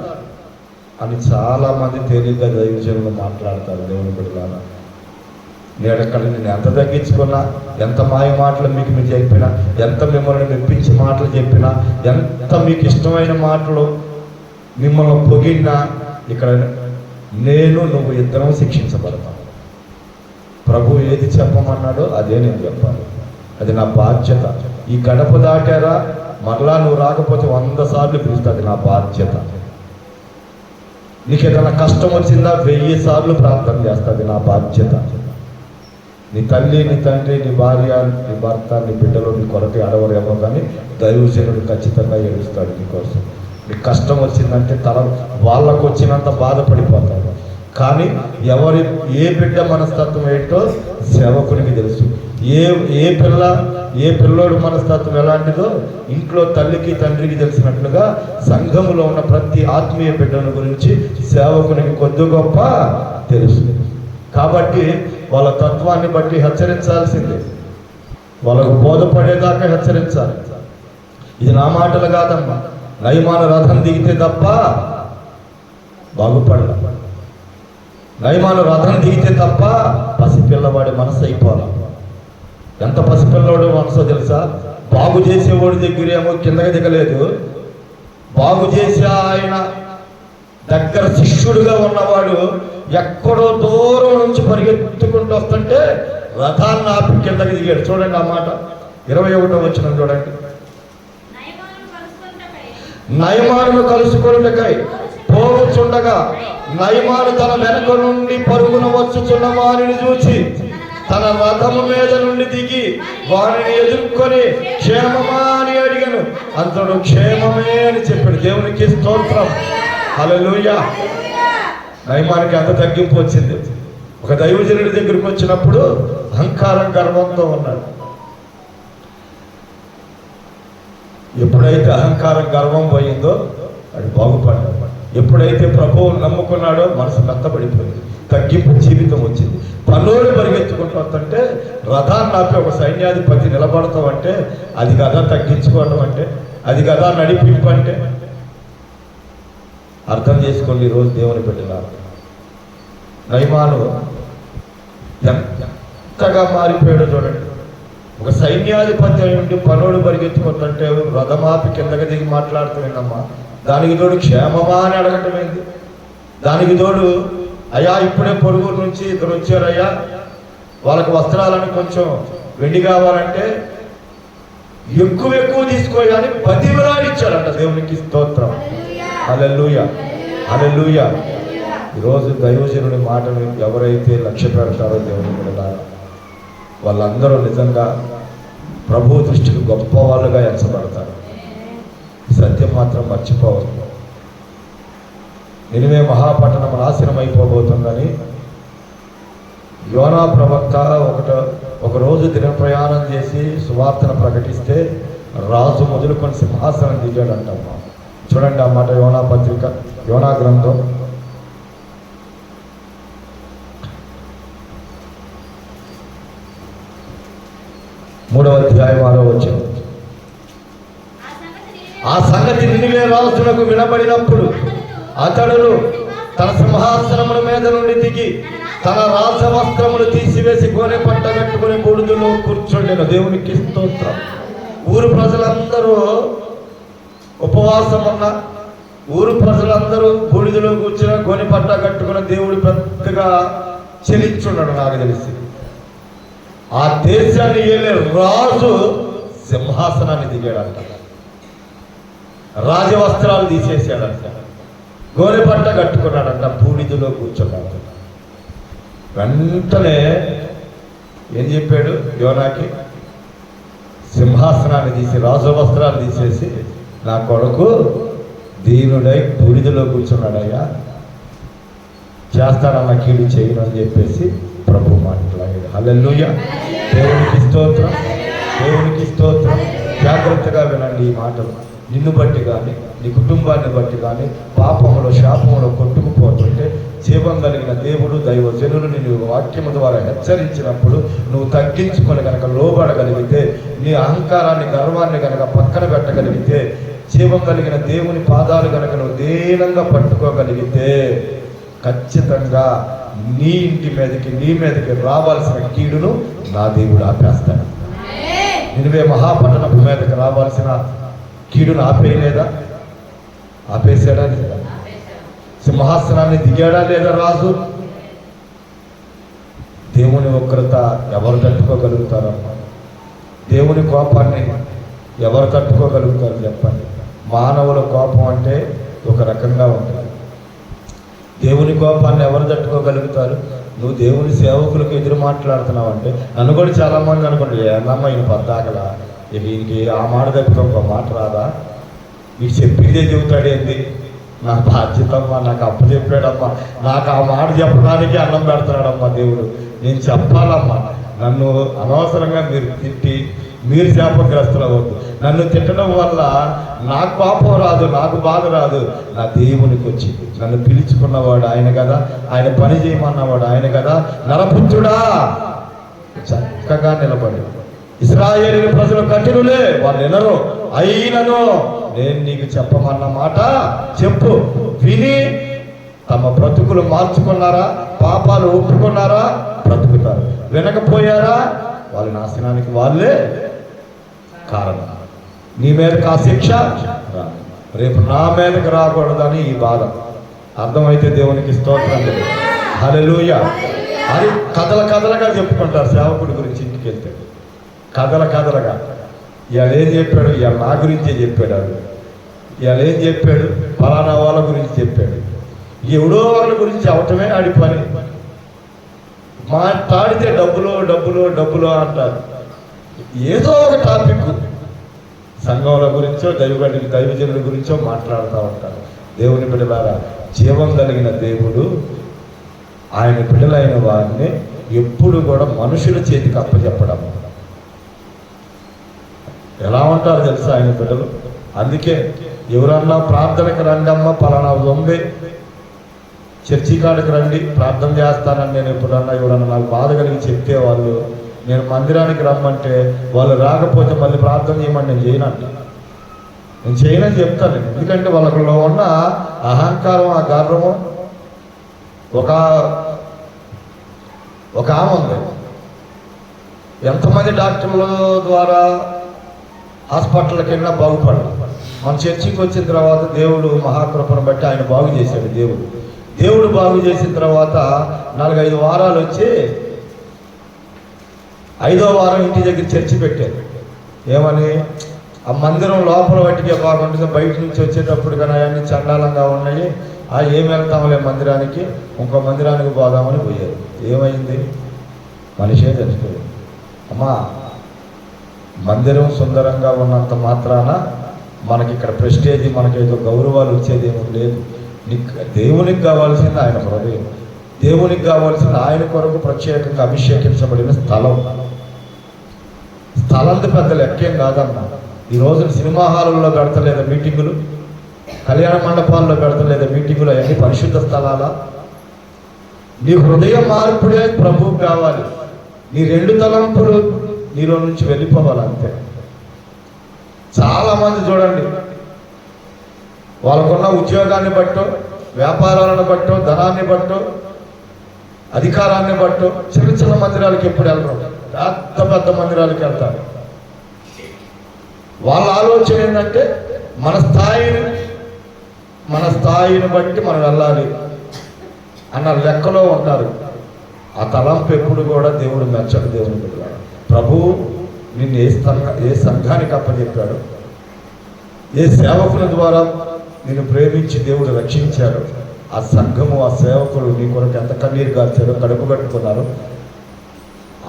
అని చాలామంది తేలిగ్గా దైవజనులు మాట్లాడతారు. దేవుని బిడ్డలారా, నేను ఎంత తగ్గించుకున్నా, ఎంత మాయ మాటలు మీకు చెప్పినా, ఎంత మిమ్మల్ని మెప్పించి మాటలు చెప్పినా, ఎంత మీకు ఇష్టమైన మాటలు మిమ్మల్ని పొగిడినా, ఇక్కడ నేను నువ్వు ఇద్దరం శిక్షించబడతాం. ప్రభు ఏది చెప్పమన్నాడో అదే నేను చెప్పాలి. అది నా బాధ్యత. ఈ గడప దాటారా, మరలా నువ్వు రాకపోతే 100 సార్లు పిలుస్తా, అది నా బాధ్యత. నీకు ఏదైనా కష్టం వచ్చిందా 1000 సార్లు ప్రార్థన చేస్తా, అది నా బాధ్యత. నీ తల్లి, నీ తండ్రి, నీ భార్య, నీ భర్త, నీ బిడ్డలు నీ కొరత అడవరేమో, కానీ దైవజనుడు ఖచ్చితంగా ఏడుస్తాడు నీకోసం. నీకు కష్టం వచ్చిందంటే వాళ్ళకు వచ్చినంత బాధపడిపోతాడు. కానీ ఏ బిడ్డ మనస్తత్వం ఏంటో సేవకునికి తెలుసు. ఏ పిల్లోడు మనస్తత్వం ఎలాంటిదో ఇంట్లో తల్లికి తండ్రికి తెలిసినట్లుగా సంఘములో ఉన్న ప్రతి ఆత్మీయ బిడ్డల గురించి సేవకునికి కొద్ది గొప్ప తెలుసు. కాబట్టి వాళ్ళ తత్వాన్ని బట్టి హెచ్చరించాల్సిందే, వాళ్ళకు బోధపడేదాకా హెచ్చరించాలి. ఇది నా మాటలు కాదమ్మా. నయమాను రథం దిగితే తప్ప బాగుపడాల. నయమాను రథం దిగితే తప్ప పసిపిల్లవాడి మనసు అయిపోవాలి. ఎంత పసిపిల్లవాడు మనసో తెలుసా? బాగు చేసేవాడి దగ్గరేమో కిందకి దిగలేదు, బాగు చేసే ఆయన దగ్గర శిష్యుడిగా ఉన్నవాడు ఎక్కడో దూరం నుంచి పరిగెత్తుకుంటూ వస్తుంటే రథాన్ని ఆపి కిందకి దిగాడు. చూడండి ఆ మాట 21వ వచనం చూడండి. నయమాను కలుసుకొనుటకై పోవచ్చుండగా నయమాను తన వెనక నుండి పరుగున వచ్చుచున్న వారిని చూచి తన రథము మీద నుండి దిగి వారిని ఎదుర్కొని క్షేమమా అని అడిగాను. అంతడు క్షేమమే అని చెప్పాడు. దేవునికి స్తోత్రం, హల్లెలూయా. నయమానికి అంత తగ్గింపు వచ్చింది. ఒక దైవజనుడి దగ్గరికి వచ్చినప్పుడు అహంకారం గర్వంతో ఉన్నాడు. ఎప్పుడైతే అహంకారం గర్వం పోయిందో అది బాగుపడ్డాడు. ఎప్పుడైతే ప్రభువుని నమ్ముకున్నాడో మనసు మెత్తబడిపోయింది, తగ్గింపు జీవితం వచ్చింది. పనులు పరిగెత్తుకుంటూ వస్తుంటే రథాన్ని ఆపి ఒక సైన్యాధిపతి నిలబడతాం అంటే అది కదా తగ్గించుకోవడం అంటే, అది కదా నడిపింపు అంటే. అర్థం చేసుకోండి ఈరోజు దేవుని పెట్టినారు. నయమాను ఎంతగా మారిపోయాడో చూడండి. ఒక సైన్యాధిపతి నుండి పనులు పరిగెత్తుకుంటుంటే రథమాపి కిందకి దిగి మాట్లాడుతున్నామ్మా. దానికి తోడు క్షేమమా అని అడగటం ఏంది? దానికి తోడు అయ్యా ఇప్పుడే పొరుగురు నుంచి ఇద్దరు వచ్చారయ్యా, వాళ్ళకు వస్త్రాలను కొంచెం వెండి కావాలంటే ఎక్కువ తీసుకోగాని 10 విరాలు ఇచ్చాడంట. దేవునికి స్తోత్రం, హల్లెలూయా, హల్లెలూయా. ఈరోజు దైవజనుడి మాటను ఎవరైతే లక్ష్య పెడతారో దేవుని బిడ్డలారా, వాళ్ళందరూ నిజంగా ప్రభు దృష్టికి గొప్ప వాళ్ళుగా ఎంచబడతారు. సత్యం మాత్రం మర్చిపోవద్దు. నినివే మహాపట్టణం నాశనం అయిపోబోతుందని యోనా ప్రవక్త ఒక రోజు దిన ప్రయాణం చేసి సువార్తను ప్రకటిస్తే రాజు మొదలుకొని సింహాసనం దిగాడంటమ్మా. చూడండి ఆ మాట, యోనా పత్రిక, యోనా గ్రంథం 3వ అధ్యాయం 6వ వచనం. ఆ సంగతి నినివే రాజునకు వినబడినప్పుడు అతడు తన సింహాసనముల మీద నుండి దిగి తన రాజవస్త్రములు తీసివేసి గోనె పట్ట కట్టుకుని బూడిదలో కూర్చోండెను. దేవునికి స్తోత్రం. ఊరు ప్రజలందరూ ఉపవాసం ఉన్న ఊరు ప్రజలందరూ బూడిదలో కూర్చుని గోనె పట్ట కట్టుకుని దేవుడు పెద్దగా చెలించున్నాడు. నాకు తెలిసి ఆ దేశాన్ని ఏలే రాజు సింహాసనాన్ని దిగాడంట, రాజవస్త్రాలు తీసేసాడంట, గోనె పట్ట కట్టుకున్నాడంట, బూడిదలో కూర్చున్నాడు. వెంటనే ఏం చెప్పాడు యోనాకి? సింహాసనాన్ని తీసి రాజవస్త్రాలు తీసేసి నా కొడుకు దీనుడై బూడిదలో కూర్చున్నాడయ్యా, చేస్తానన్న కీడు చేయను అని చెప్పేసి ప్రభు మాట్లాడాడు. హల్లెలూయా, దేవునికి స్తోత్రం, దేవునికి స్తోత్రం. జాగ్రత్తగా వినండి ఈ మాటలు. నిన్ను బట్టి కానీ నీ కుటుంబాన్ని బట్టి కానీ పాపంలో శాపంలో కొట్టుకుపోతుంటే జీవం కలిగిన దేవుడు దైవజనులు నిన్ను వాక్యము ద్వారా హెచ్చరించినప్పుడు నువ్వు తగ్గించుకొని కనుక లోబడగలిగితే, నీ అహంకారాన్ని గర్వాన్ని కనుక పక్కన పెట్టగలిగితే, జీవం కలిగిన దేవుని పాదాలు కనుక నువ్వు దీనంగా పట్టుకోగలిగితే ఖచ్చితంగా నీ ఇంటి మీదకి నీ మీదకి రావాల్సిన కీడును నా దేవుడు ఆపేస్తాడు. నినివే మహాపట్టణపు మీదకి రావాల్సిన కీడును ఆపేయలేదా? ఆపేసాడా? సింహాసనాన్ని దిగాడా లేదా రాజు? దేవుని ఉగ్రత ఎవరు తట్టుకోగలుగుతారమ్మా? దేవుని కోపాన్ని ఎవరు తట్టుకోగలుగుతారు చెప్పండి? మానవుల కోపం అంటే ఒక రకంగా ఉంటుంది. దేవుని కోపాన్ని ఎవరు తట్టుకోగలుగుతారు? నువ్వు దేవుని సేవకులకు ఎదురు మాట్లాడుతున్నావు అంటే నన్ను కూడా చాలామంది అనుకుంటారు, ఏమమ్మా ఈయన పద్దాకలా, వీనికి ఆ మాట తప్పితే ఒక మాట రాదా, వీడు చెప్పిందే చెబుతాడేంది, నా బాధ్యత అమ్మా, నాకు అప్పు చెప్పాడమ్మా, నాకు ఆ మాట చెప్పడానికి అన్నం పెడతాడమ్మా దేవుడు, నేను చెప్పాలమ్మా. నన్ను అనవసరంగా మీరు తిట్టి మీరు శాపగ్రస్తులు అవ్వద్దు. నన్ను తిట్టడం వల్ల నాకు పాపం రాదు, నాకు బాధ రాదు, నా దేవునికి వచ్చింది. నన్ను పిలుచుకున్నవాడు ఆయన కదా, ఆయన పని చేయమన్నవాడు ఆయన కదా. నరపుత్రుడా చక్కగా నిలబడి, ఇశ్రాయేలు ప్రజలు కఠినులే, వాళ్ళు వినరు, అయినను నేను నీకు చెప్పమన్న మాట చెప్పు. విని తమ బ్రతుకులు మార్చుకున్నారా, పాపాలు ఒప్పుకున్నారా, బ్రతుకుతారు. వినకపోయారా, వాళ్ళ నాశనానికి వాళ్ళే కారణం. నీ మీదకి ఆ శిక్ష రేపు నా మీదకి రాకూడదని ఈ బాధ. అర్థమైతే దేవునికి స్తోత్రం. హల్లెలూయా. అది కథలుగా చెప్పుకుంటారు సేవకుడి గురించి. ఇంటికి వెళ్తే కథలుగా ఇవాళ ఏం చెప్పాడు, ఇవాళ నా గురించే చెప్పాడు, అది ఇవాళ ఏం చెప్పాడు, ఫలానా వాళ్ళ గురించి చెప్పాడు. ఎవడో వాళ్ళ గురించి అవటమే ఆడి పని. మాట్లాడితే డబ్బులు అంటారు. ఏదో ఒక టాపిక్ సంఘంల గురించో దైవజనుల గురించో మాట్లాడుతూ ఉంటారు. దేవుని బిడ్డలారా, జీవం కలిగిన దేవుడు ఆయన బిడ్డలైన వారిని ఎప్పుడు కూడా మనుషుల చేతికి అప్పచెప్పడం. ఎలా ఉంటారు తెలుసా ఆయన బిడ్డలు? అందుకే ఎవరన్నా ప్రార్థనకు రండమ్మా, పలానా దొంబే చర్చి కాడికి రండి ప్రార్థన చేస్తానని నేను ఎప్పుడన్నా ఎవరన్నా నాకు బాధ కలిగి చెప్తే వాళ్ళు, నేను మందిరానికి రమ్మంటే వాళ్ళు రాకపోతే మళ్ళీ ప్రార్థన చేయమని నేను చేయనని చెప్తాను. ఎందుకంటే వాళ్ళలో ఉన్న అహంకారం, ఆ గర్వము. ఒక ఆమె ఉంది, ఎంతమంది డాక్టర్ల ద్వారా హాస్పిటల్కి వెళ్ళినా బాగుపడాలి. మన చర్చికి వచ్చిన తర్వాత దేవుడు మహాకృపను బట్టి ఆయన బాగు చేశాడు. దేవుడు బాగు చేసిన తర్వాత 4-5 వారాలు వచ్చి 5వ వారం ఇంటి దగ్గర చర్చి పెట్టారు. ఏమని? ఆ మందిరం లోపల వాటికే బాగుంటుంది, బయట నుంచి వచ్చేటప్పుడు కానీ అవన్నీ చండాలంగా ఉన్నాయి, ఏమి వెళ్తాములే మందిరానికి, ఇంకో మందిరానికి పోదామని పోయారు. ఏమైంది? మనిషే చచ్చిపోయింది. అమ్మా, మందిరం సుందరంగా ఉన్నంత మాత్రాన మనకి ఇక్కడ ప్రెస్టేజ్, మనకి ఏదో గౌరవాలు వచ్చేది ఏమీ లేదు. దేవునికి కావాల్సింది ఆయన హృదయం, దేవునికి కావాల్సింది ఆయన కొరకు ప్రత్యేకంగా అభిషేకించబడిన స్థలంది పెద్ద లెక్కేం కాదమ్మా. ఈ రోజున సినిమా హాలుల్లో పెడతలేదా మీటింగులు, కళ్యాణ మండపాల్లో పెడతలేదా మీటింగులు, అవన్నీ పరిశుద్ధ స్థలాలా? నీ హృదయం మార్పుడే ప్రభువు కావాలి. నీ 2 తలంపులు నీలో నుంచి వెళ్ళిపోవాలి అంతే. చాలామంది చూడండి, వాళ్ళకున్న ఉద్యోగాన్ని బట్టో, వ్యాపారాలను బట్టో, ధనాన్ని బట్టో, అధికారాన్ని బట్టో చిన్న మందిరాలకు ఎప్పుడు వెళ్ళరు, పెద్ద మందిరాలకు వెళ్తారు. వాళ్ళ ఆలోచన ఏంటంటే మన స్థాయిని బట్టి మనం వెళ్ళాలి అన్న లెక్కలో ఉంటారు. ఆ తలంపు ఎప్పుడు కూడా దేవుడు మెచ్చడు. దేవుని బిడ్డలారా, ప్రభువు నిన్ను ఏ సంఘానికి అప్పచెప్పాడు, ఏ సేవకుల ద్వారా నిన్ను ప్రేమించి దేవుడు రక్షించాడు, ఆ సంఘము, ఆ సేవకులు నీ కొరకు ఎంత కన్నీరు కార్చారో, కడుపు కట్టుకున్నారు,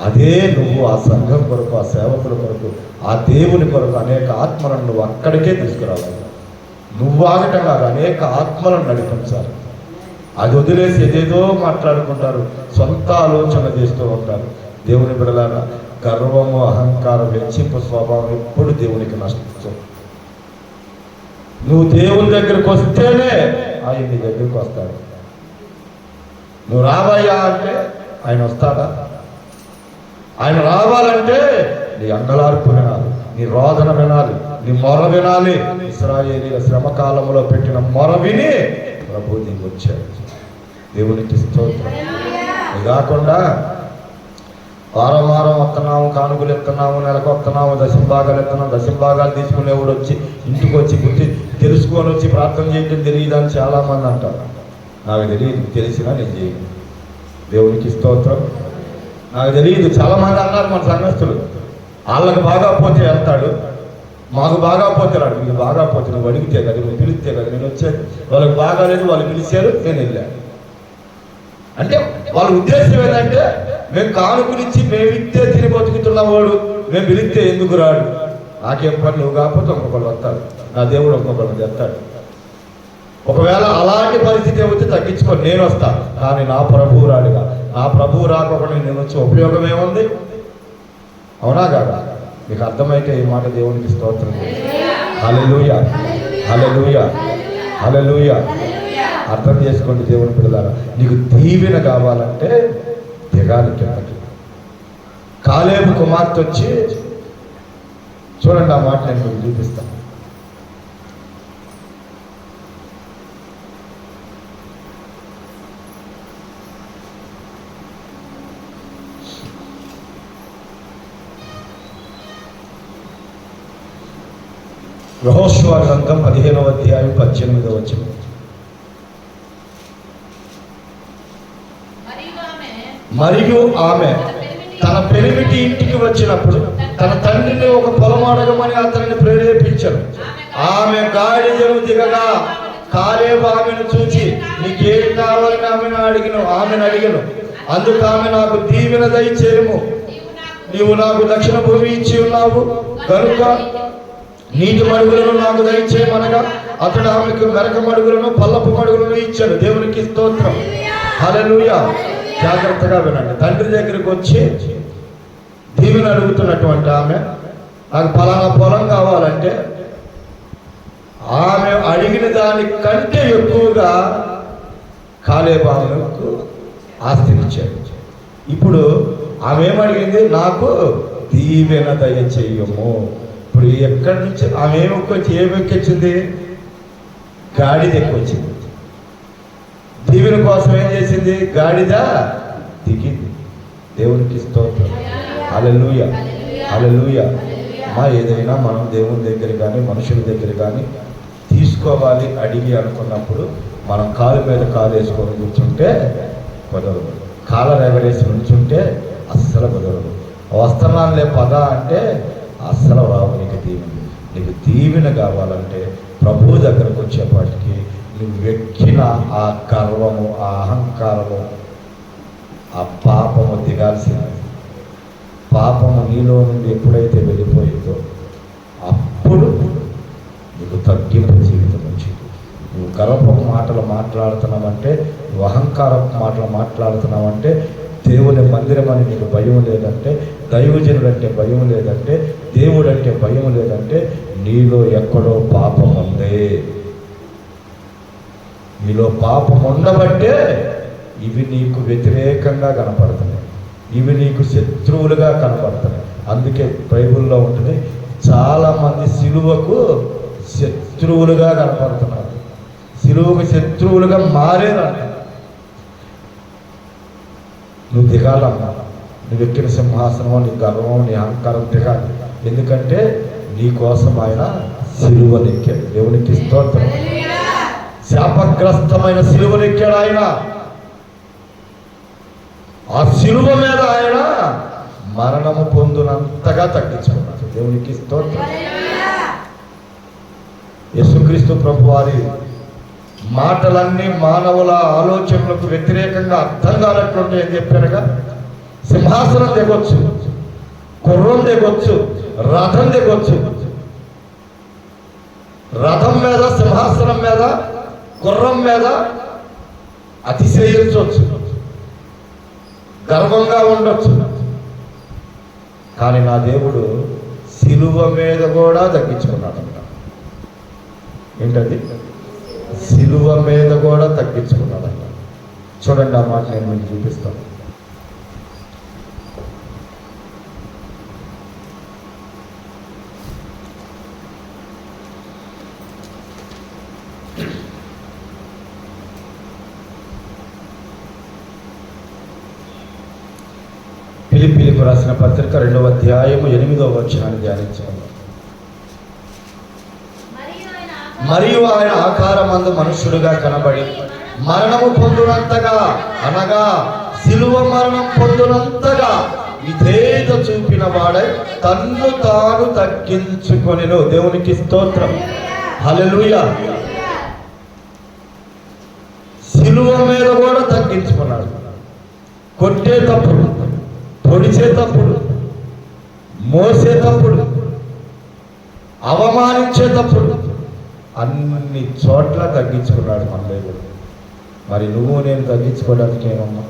అదే నువ్వు ఆ సంఘం కొరకు, ఆ సేవకుల కొరకు, ఆ దేవుని కొరకు అనేక ఆత్మలను నువ్వు అక్కడికే తీసుకురావాలి. నువ్వు ఆగటం కాదు, అనేక ఆత్మలను నడిపించాలి. అది వదిలేసి ఏదేదో మాట్లాడుకుంటారు, సొంత ఆలోచన చేస్తూ ఉంటారు. దేవుని బిడ్డలారా, గర్వము, అహంకారం, హెచ్చింపు స్వభావం ఎప్పుడు దేవునికి నష్టం. నువ్వు దేవుని దగ్గరికి వస్తేనే ఆయన నీ దగ్గరికి వస్తాడు. నువ్వు రావయ్యా అంటే ఆయన వస్తాడా? ఆయన రావాలంటే నీ అంగలార్పు వినాలి, నీ రోదన వినాలి, నీ మొర వినాలి. ఇశ్రాయేలీయుల శ్రమ కాలంలో పెట్టిన మొర విని ప్రభు నీకు వచ్చాడు. దేవునికి స్తోత్రం. ఇది కాకుండా వారం వస్తున్నాము, కానుకలు ఎత్తున్నాము, నెలకు వస్తున్నాము, దశంభాగాలు ఎత్తున్నాము, దశంభాగాలు తీసుకునేవాడు వచ్చి ఇంటికి వచ్చి గుర్తి తెలుసుకొని వచ్చి ప్రార్థన చేయటం తెలియదని చాలామంది అంటారు. నాకు తెలియదు, తెలిసినా నేను చేయను. దేవునికి స్తోత్రం. నాకు తెలియదు. చాలామంది అన్నారు మన సంఘస్థులు, వాళ్ళకి బాగా పోతే వెళ్తాడు, మాకు బాగా పోతే రాడు. మీకు బాగా పోతే నువ్వు అడిగితే కదా, నువ్వు పిలిస్తే కదా నేను వచ్చాను. వాళ్ళకి బాగాలేదు, వాళ్ళు పిలిచారు, నేను వెళ్ళాను. అంటే వాళ్ళ ఉద్దేశం ఏంటంటే మేము కానుకనిచ్చి మేము ఇస్తే తిని బతుకుతున్నవాడు మేము పిలిస్తే ఎందుకు రాడు, నాకేం పని, నువ్వు కాకపోతే ఇంకొకళ్ళు వస్తాడు, నా దేవుడు ఇంకొకళ్ళు తెస్తాడు. ఒకవేళ అలాంటి పరిస్థితి ఏమైతే తగ్గించుకొని నేను వస్తాను, కానీ నా ప్రభువు రాడుగా. నా ప్రభువు రాకుండా నేను వచ్చే ఉపయోగం ఏముంది? అవునా కాదా? మీకు అర్థమైతే ఈ మాట దేవునికి స్తోత్రం. హల్లెలూయా, హల్లెలూయా, హల్లెలూయా. అర్థం చేసుకోండి దేవుని బిడ్డలారా. నీకు దీవెన కావాలంటే దిగాలి కిందకి. కాలేబు కుమార్తె వచ్చి చూడండి, ఆ మాట నేను మీకు చూపిస్తాను. యెహోషువ గ్రంథం 15వ అధ్యాయం 18వ వచనం. మరియు ఆమె తన పెనిమిటి ఇంటికి వచ్చినప్పుడు తన తండ్రిని ఒక పొలం అడగమని అతనిని ప్రేరేపించారు. ఆమె గాడిదను దిగగా కాలేబు ఆమెను చూచి నీకేం కావాలని ఆమెను అడిగను. అందుకు ఆమె నాకు దీవెన దయచేయము, నీవు నాకు దక్షిణ భూమి ఇచ్చి ఉన్నావు కనుక నీటి మడుగులను నాకు దయచేయమనగా అతడు ఆమెకు మెరక మడుగులను పల్లపు మడుగులను ఇచ్చాడు. దేవునికి స్తోత్రం. హల్లెలూయా. జాగ్రత్తగా వినండి. తండ్రి దగ్గరికి వచ్చి దీవెన అడుగుతున్నటువంటి ఆమె, నాకు పలానా పొలం కావాలంటే ఆమె అడిగిన దానికంటే ఎక్కువగా కాలేబు ఆమెకు ఆస్తినిచ్చాడు. ఇప్పుడు ఆమె ఏమడిగింది? నాకు దీవెన దయచేయము. ఇప్పుడు ఎక్కడి నుంచి ఆమె ఏమెక్కొచ్చింది? గాడిద ఎక్కొచ్చింది. దీవెన కోసం ఏం చేసింది? గాడిద దిగింది. దేవునికి స్తోత్రం. హల్లెలూయా, హల్లెలూయా. ఏదైనా మనం దేవుని దగ్గర కానీ మనుషుల దగ్గర కానీ తీసుకోవాలి అడిగి అనుకున్నప్పుడు మనం కాలు మీద కాలు వేసుకొని కూర్చుంటే కుదరదు, కాళ్ళ ఎగరేసి నుంచుంటే అస్సలు కుదరదు. వస్తున్నానులే పద అంటే అస్సలు రావు నీకు దీవెన. నీకు దీవెన కావాలంటే ప్రభువు దగ్గరకు వచ్చేపాటికి నువ్వు ఎక్కిన ఆ గర్వము, ఆ అహంకారము, ఆ పాపము దిగాల్సింది. పాపము నీలో నుండి ఎప్పుడైతే వెళ్ళిపోయిందో అప్పుడు నీకు తగ్గింపు జీవితం వచ్చింది. నువ్వు గర్వపు మాటలు మాట్లాడుతున్నావంటే, నువ్వు అహంకారపు మాటలు మాట్లాడుతున్నావంటే, దేవుని మందిరం అని నీకు భయం లేదంటే, దైవజనుడు అంటే భయం లేదంటే, దేవుడు అంటే భయం లేదంటే నీలో ఎక్కడో పాపం ఉందే. నీలో పాపం ఉండబట్టే ఇవి నీకు వ్యతిరేకంగా కనపడుతున్నాయి, ఇవి నీకు శత్రువులుగా కనపడుతున్నాయి. అందుకే బైబిల్లో ఉంటుంది, చాలామంది సిలువకు శత్రువులుగా కనపడుతున్నారు, సిలువకు శత్రువులుగా మారేనంట. నువ్వు దిగాలమ్మా. నువ్వు ఎక్కిన సింహాసనం, నీ గర్వం, నీ అహంకారం దిగాలి. ఎందుకంటే నీ కోసం ఆయన సిలువనెక్కాడు. దేవునికి స్తోత్రం. శాపగ్రస్తమైన సిలువనెక్కాడు ఆయన. ఆ సిలువ మీద ఆయన మరణము పొందునంతగా తగ్గించుకున్నాడు. దేవునికి స్తోత్రం. యేసుక్రీస్తు ప్రభు వారి మాటలన్నీ మానవుల ఆలోచనలకు వ్యతిరేకంగా అర్థం కానట్లుంటే ఏం చెప్పానుగా, సింహాసనం దిగొచ్చు, గుర్రం దిగొచ్చు, రథం దిగొచ్చు. రథం మీద, సింహాసనం మీద, గుర్రం మీద అతిశయించవచ్చు, గర్వంగా ఉండొచ్చు. కానీ నా దేవుడు సిలువ మీద కూడా తగ్గించుకున్నాడంట. ఏంటది? సిలువ మీద కూడా తగ్గించుకున్నాడంట. చూడండి, ఆ మాట నేను మీకు చూపిస్తాను. ఫిలిప్పీయులకు రాసిన పత్రిక 2వ అధ్యాయము 8వ వచనాన్ని ధ్యానించాము. మరియు ఆయన ఆకారమందు మనుష్యుడుగా కనబడి మరణము పొందునంతగా, అనగా సిలువ మరణం పొందునంతగా విధేయత చూపిన వాడై తన్ను తాను తగ్గించుకొనెను. దేవునికి స్తోత్రం, హల్లెలూయా. సిలువ మీద కూడా తగ్గించుకున్నాడు. కొట్టేటప్పుడు, పొడిచేటప్పుడు, మోసేటప్పుడు, అవమానించేటప్పుడు అన్ని చోట్ల తగ్గించుకున్నాడు మన దేవుడు. మరి నువ్వు నేను తగ్గించుకోవడానికి ఏమమ్మా?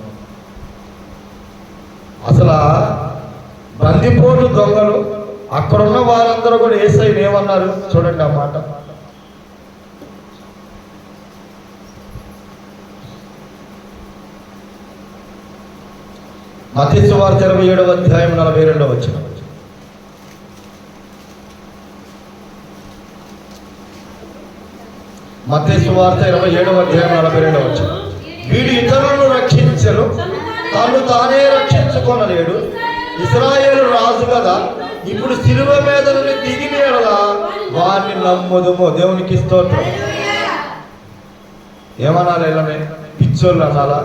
అసలు బందిపోటు దొంగలు అక్కడున్న వారందరూ కూడా యేసయ్యను ఏమన్నారు చూడండి ఆ మాట. మత్తయి సువార్త 27వ అధ్యాయం 42వ వచనం. మత్తయి సువార్త 27వ అధ్యాయం 42వ వచనం. వీడు ఇతరులను రక్షించను, తను తానే రక్షించుకొనలేడు. ఇశ్రాయేలు రాజు కదా, ఇప్పుడు సిలువ మీద నుండి దిగిన యెడల వారిని నమ్ముదుము. దేవునికి స్తోత్రం. ఏమనాలి? ఇలానే పిచ్చోళ్ళు అనాలా,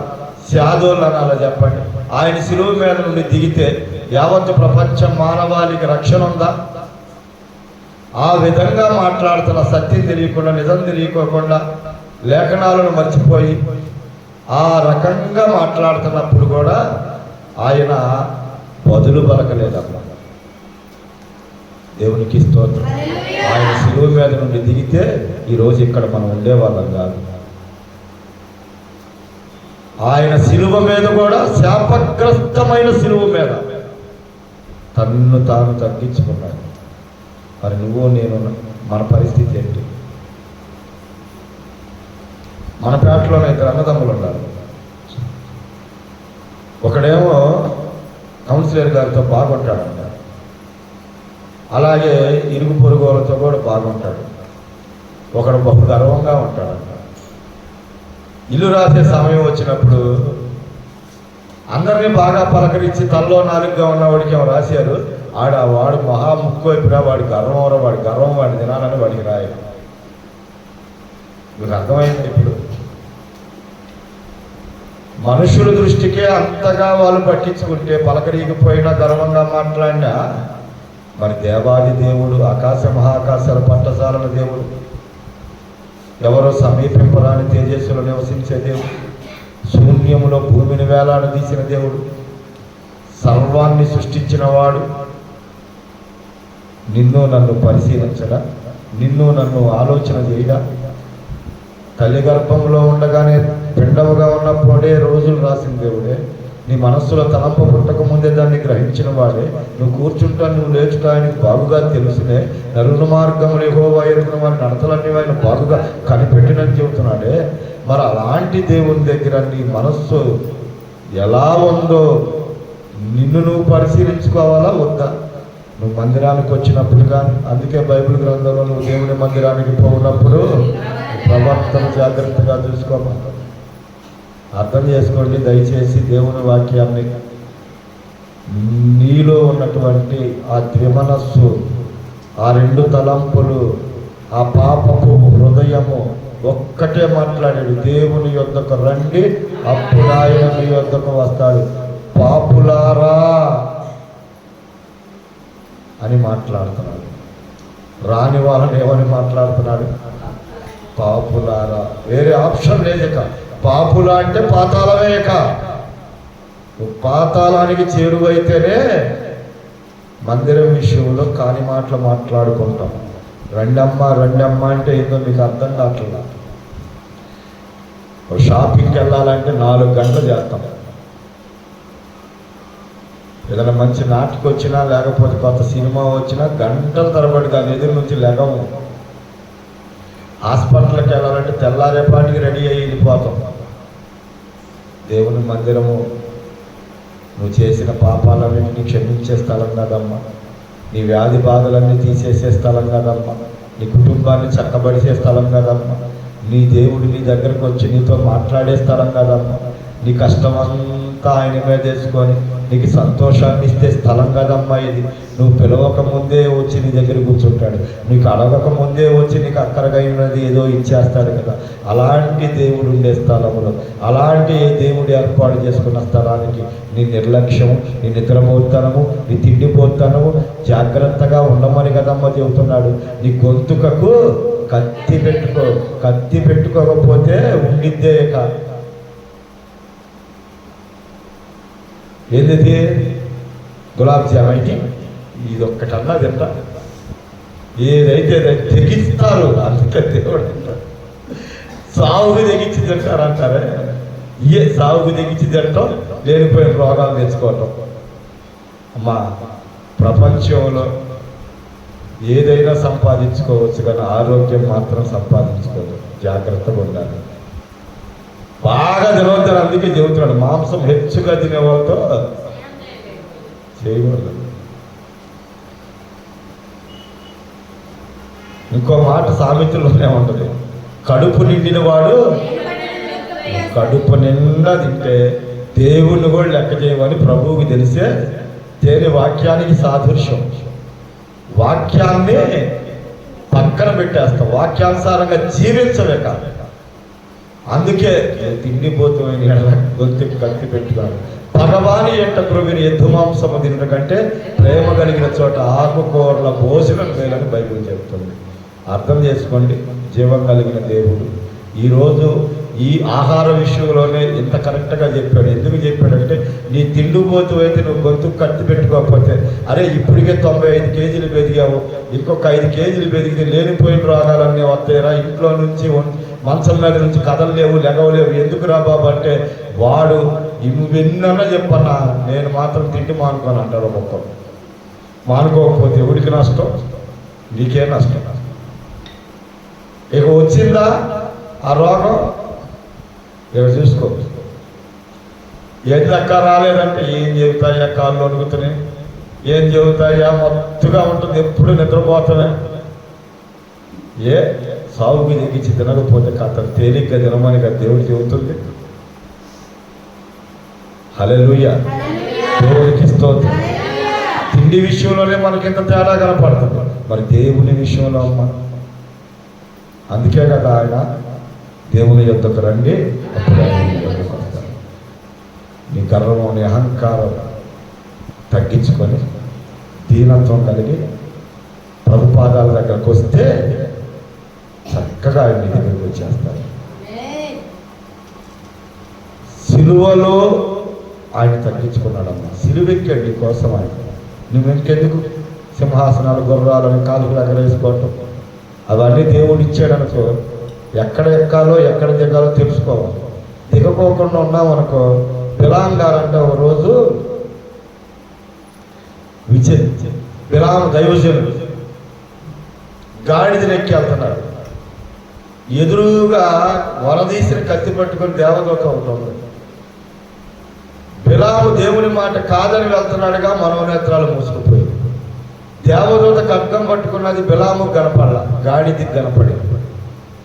శాదోళ్ళు అనాలా చెప్పండి? ఆయన సిలువ మీద నుండి దిగితే యావత్తు ప్రపంచం మానవాళికి రక్షణ ఉందా? ఆ విధంగా మాట్లాడుతున్న, సత్యం తెలియకుండా, నిజం తెలియకోకుండా, లేఖనాలను మర్చిపోయి ఆ రకంగా మాట్లాడుతున్నప్పుడు కూడా ఆయన బదులు పలకలేదమ్మా. దేవునికి స్తోత్రం. ఆయన సిలువ మీద నుండి దిగితే ఈరోజు ఇక్కడ మనం ఉండేవాళ్ళం కాదు. ఆయన సిలువ మీద కూడా, శాపగ్రస్తమైన సిలువ మీద తన్ను తాను తగ్గించుకున్నాడు. మరి నువ్వు నేను మన పరిస్థితి ఏంటి? మన పేటలోనే ఇద్దరు అన్నదమ్ములు ఉన్నారు. ఒకడేమో కౌన్సిలర్ గారితో బాగుంటాడంట, అలాగే ఇరుగు పొరుగు వాళ్ళతో కూడా బాగుంటాడు. ఒకడు బహు గర్వంగా ఉంటాడంట. ఇల్లు రాసే సమయం వచ్చినప్పుడు అందరినీ బాగా పలకరించి తల్లో నాలుగుగా ఉన్నవాడికి ఏమో రాశారు. వాడు మహా ముక్కు వైపురా, వాడి గర్వం, వాడి గర్వం వాడి దినాలని వాడికి రాయరు. మీకు అర్థమైంది? ఇప్పుడు మనుషుల దృష్టికే అంతగా వాళ్ళు పట్టించుకుంటే, పలకరీగిపోయినా గర్వంగా మాట్లాడినా, మరి దేవాది దేవుడు, ఆకాశ మహాకాశాల పట్టసాల దేవుడు, ఎవరో సమీపింపరాని తేజస్సులో నివసించే దేవుడు, శూన్యములో భూమిని వేలాడదీసిన దేవుడు, సర్వాన్ని సృష్టించిన వాడు నిన్ను నన్ను పరిశీలించడా? నిన్ను నన్ను ఆలోచన చేయడా? తల్లి గర్భంలో ఉండగానే పిండముగా ఉన్నప్పుడే రోజులు రాసిన దేవుడే, నీ మనస్సులో తలంపు పుట్టక ముందే దాన్ని గ్రహించిన వాడే, నువ్వు కూర్చుంటా నువ్వు లేచుటా ఆయనకు బాగుగా తెలుసునే, నరుణ మార్గములు యెహోవా ఎరుగున వారి నడతలన్నీ ఆయన బాగుగా కనిపెట్టినని చెబుతున్నాడే. మరి అలాంటి దేవుని దగ్గర నీ మనస్సు ఎలా ఉందో నిన్ను నువ్వు పరిశీలించుకోవాలా వద్దా? నువ్వు మందిరానికి వచ్చినప్పుడు కానీ, అందుకే బైబిల్ గ్రంథంలో నువ్వు దేవుని మందిరానికి పోయినప్పుడు ప్రవర్తన జాగ్రత్తగా చూసుకోమా. అర్థం చేసుకోండి దయచేసి దేవుని వాక్యాన్ని. నీలో ఉన్నటువంటి ఆ ద్విమనస్సు, ఆ రెండు తలంపులు, ఆ పాపపు హృదయము ఒక్కటే మాట్లాడాడు, దేవుని యొద్దకు రండి అప్పుడు ఆయన మీ యొద్దకు వస్తాడు. పాపులారా అని మాట్లాడుతున్నాడు. రాని వాళ్ళని ఏమని మాట్లాడుతున్నాడు? పాపులారా. వేరే ఆప్షన్ లేదక. పాపులా అంటే పాతాళమేక. పాతాళానికి చేరువైతేనే మందిరం విషయంలో కాని మాటలు మాట్లాడుకుంటాం. రెండమ్మ రెండమ్మ అంటే ఏందో మీకు అర్థం కావట్లేదు. షాపింగ్కి వెళ్ళాలంటే 4 గంటలు చేస్తాం. ఏదైనా మంచి నాటికి వచ్చినా, లేకపోతే కొత్త సినిమా వచ్చినా గంటల తరబడి దాని ఎదురు నుంచి లెగము. హాస్పిటల్కి వెళ్ళాలంటే తెల్లారేపాటికి రెడీ అయ్యి వెళ్ళిపోతాం. దేవుని మందిరము నువ్వు చేసిన పాపాలన్నింటినీ క్షమించే స్థలం కదమ్మా. నీ వ్యాధి బాధలన్నీ తీసేసే స్థలం కదమ్మా. నీ కుటుంబాన్ని చక్కబడిసే స్థలం కదమ్మా. నీ దేవుడు నీ దగ్గరకు వచ్చి నీతో మాట్లాడే స్థలం కదమ్మా. నీ కష్టమంతా ఆయన మీద వేసుకొని నీకు సంతోషాన్ని ఇస్తే స్థలం కదమ్మా ఇది. నువ్వు పిలవక ముందే వచ్చి నీ దగ్గర కూర్చుంటాడు, నీకు అడగక ముందే వచ్చి నీకు అక్కరగా ఉన్నది ఏదో ఇచ్చేస్తాడు కదా. అలాంటి దేవుడు ఉండే స్థలంలో, అలాంటి దేవుడు ఏర్పాటు చేసుకున్న స్థలానికి నీ నిర్లక్ష్యం, నీ నిద్రపోతనము, నీ తిండిపోతనము జాగ్రత్తగా ఉండమని కదమ్మా చెబుతున్నాడు. నీ గొంతుకకు కత్తి పెట్టుకోకపోతే ఉండిద్దే ఏంది గులాబ్ జామ్ అయితే ఇది ఒక్కటన్నా తింటా, ఏదైతే తెగిస్తారు. అందుకే దేవుడు అంటారు సాగుకు తెగించి తింటారు అంటారే. సాగుకు తెగించి తింటాం, లేనిపోయిన రోగాలు తెచ్చుకోవటం. అమ్మా, ప్రపంచంలో ఏదైనా సంపాదించుకోవచ్చు కానీ ఆరోగ్యం మాత్రం సంపాదించుకోవచ్చు. జాగ్రత్తగా ఉండాలి. బాగా తినవద్దని అందుకే చెబుతున్నాడు, మాంసం హెచ్చుగా తినే వాళ్ళతో చేయకూడదు. ఇంకో మాట సామెతల్లోనే ఉంటుంది, కడుపు నిండిన వాడు కడుపు నిండా తింటే దేవుణ్ణి కూడా లెక్క చేయమని ప్రభువుకి తెలిసే. దేని వాక్యానికి సాదృశ్యం. వాక్యాన్ని పక్కన పెట్టేస్తాం, వాక్యానుసారంగా జీవించవే కాదు. అందుకే తిండిపోతున్న గొంతుకు కత్తి పెట్టుతాడు. భగవాని ఎంట క్రొవిని ఎద్దు మాంసము తినడం కంటే ప్రేమ కలిగిన చోట ఆకుకూరల భోజనం మేలని బైబిల్ చెప్తుంది. అర్థం చేసుకోండి, జీవం కలిగిన దేవుడు ఈరోజు ఈ ఆహార విషయంలోనే ఇంత కరెక్ట్గా చెప్పాడు. ఎందుకు చెప్పాడంటే, నీ తిండిపోతూ అయితే నువ్వు గొంతుకు కత్తి పెట్టుకోకపోతే, అరే ఇప్పటికే 95 కేజీలు పెరిగావు, ఇంకొక 5 కేజీలు పెరిగితే లేనిపోయిన రోగాలన్నీ వస్తాయిరా, ఇంట్లో నుంచి మంచం మీద నుంచి కదలలేవు, లెగవలేవు, ఎందుకు రా బాబు అంటే, వాడు నువ్వెన్నన్నా చెప్పన్నా నేను మాత్రం తిండి మానుకోను అంటారు ఒక్కొక్కరు. మానుకోకపోతే ఎవరికి నష్టం? నీకే నష్టం. ఇక వచ్చిందా ఆ రోగం, ఇక చూసుకో. ఏది లెక్క రాలేదంటే ఏం చెబుతాయా, కాళ్ళు వణుకుతున్నాయి, ఏం చెబుతాయా, మత్తుగా ఉంటుంది, ఎప్పుడు నిద్రపోతున్నాయి. సాగుకి దిగించి తినకపోతే కథ తేలిగ్గా తినమని దేవుడు చెబుతుంది. హల్లెలూయా, దేవుడికి స్తోత్రం. తిండి విషయంలోనే మనకి ఎంత తేడా కనపడుతుంది, మరి దేవుని విషయంలో అమ్మ. అందుకే కదా ఆయన దేవుని యొద్దకు రండి, అప్పుడు నీ గర్వము, నీ అహంకారం తగ్గించుకొని దీనత్వం కలిగి ప్రభు పాదాల దగ్గరకు వస్తే చక్కగా ఆయన దగ్గరికి వచ్చేస్తారు. సిలువలో ఆయన తగ్గించుకున్నాడమ్మా. సిలువెక్కాడు నీ కోసం ఆయన. నువ్వు ఇంకెందుకు సింహాసనాలు, గుర్రాలని కాలుకు దగ్గర వేసుకోవటం, అవన్నీ దేవుడు ఇచ్చాడనుకో. ఎక్కడ ఎక్కాలో ఎక్కడ దిగాలో తెలుసుకోవాలి. దిగకోకుండా ఉన్నామనుకో. బిలాం గారంటే ఒక రోజు బిలాం దైవజనుడు గాడిదని ఎక్కి వెళ్తున్నాడు. ఎదురుగా వరదీసిన కత్తి పట్టుకొని దేవదూత ఉంటుంది. బిలాము దేవుని మాట కాదని వెళ్తున్నాడుగా, మనోనేత్రాలు మూసుకుపోయి. దేవదూత ఖడ్గం పట్టుకున్నది బిలాము కనపడాల, గాడిది కనపడి.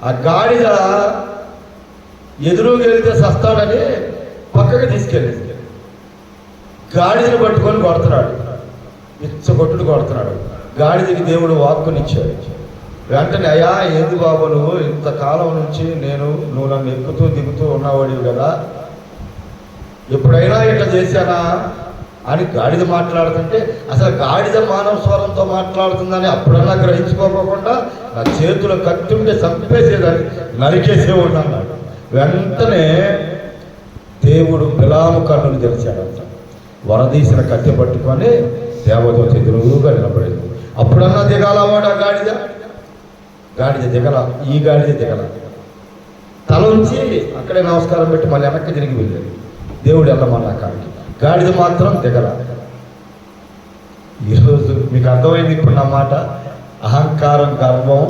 ఆ గాడిద ఎదురుగా వెళ్తే సస్తాడని పక్కకి తీసుకెళ్ళింది. గాడిదని పట్టుకొని కొడుతున్నాడు, కొట్టుడు కొడుతున్నాడు. గాడిదకి దేవుడు వాక్కునిచ్చాడు. వెంటనే, అయ్యా ఏంది బాబు నువ్వు ఇంతకాలం నుంచి నువ్వు నన్ను ఎక్కుతూ దిగుతూ ఉన్నవాడివి కదా, ఎప్పుడైనా ఇట్లా చేశానా అని గాడిద మాట్లాడుతుంటే, అసలు గాడిద మానవ స్వరంతో మాట్లాడుతుందని అప్పుడన్నా గ్రహించుకోకుండా నా చేతులు కట్టుంటే చంపేసేదాన్ని, నరికేసేవాడు అన్నాడు. వెంటనే దేవుడు బిలాము కన్నులు తెరిచాడంట. వరదీసిన కత్తి పట్టుకొని దేవదూత ఎదురుగా నిలబడింది. అప్పుడన్నా దిగాలవాడు ఆ గాడిద దిగల, ఈ గాడిద దిగల. తల ఉంచి అక్కడే నమస్కారం పెట్టి మళ్ళీ వెనక్కి తిరిగి వెళ్ళాడు. దేవుడు వెళ్ళమన్నా కాడికి, గాడిద మాత్రం దిగల. ఈరోజు మీకు అర్థమైంది ఇప్పుడు నా మాట. అహంకారం, గర్వం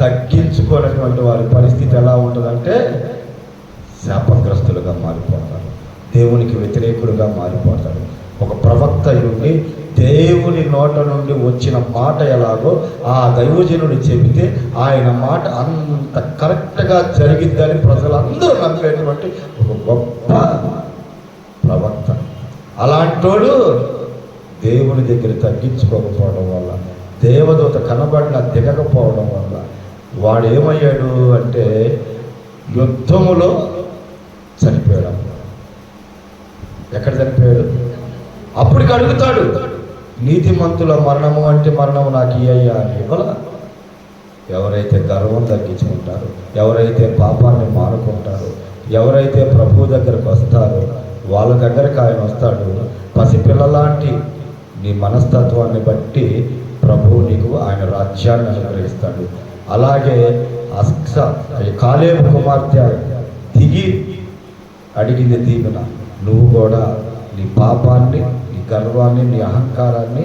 తగ్గించుకోనటువంటి వారి పరిస్థితి ఎలా ఉంటుందంటే శాపగ్రస్తులుగా మారిపోతారు, దేవునికి వ్యతిరేకులుగా మారిపోతారు. ఒక ప్రవక్త నుండి దేవుని నోట నుండి వచ్చిన మాట ఎలాగో ఆ దైవజనుడు చెబితే ఆయన మాట అంత కరెక్ట్గా జరిగిద్దని ప్రజలందరూ నమ్మేటువంటి ఒక గొప్ప ప్రవక్త. అలాంటోడు దేవుని దగ్గర తగ్గించుకోకపోవడం వల్ల, దేవదూత కనబడిన దిగకపోవడం వల్ల వాడు ఏమయ్యాడు అంటే యుద్ధములో చనిపోయాడు. ఎక్కడ చనిపోయాడు? అప్పటికి అడుగుతాడు, నీతిమంతుల మరణము అంటే మరణము నాకు ఇయ్యా అని. ఇవ్వాల. ఎవరైతే గర్వం తగ్గించుకుంటారో, ఎవరైతే పాపాన్ని మానుకుంటారో, ఎవరైతే ప్రభు దగ్గరకు వస్తారో వాళ్ళ దగ్గరకు ఆయన వస్తాడు. పసిపిల్లలాంటి నీ మనస్తత్వాన్ని బట్టి ప్రభువు నీకు ఆయన రాజ్యాన్ని అనుగ్రహిస్తాడు. అలాగే కాలేబు కుమార్తె దిగి అడిగింది దీవెన. నువ్వు కూడా నీ పాపాన్ని, నీ గర్వాన్ని, నీ అహంకారాన్ని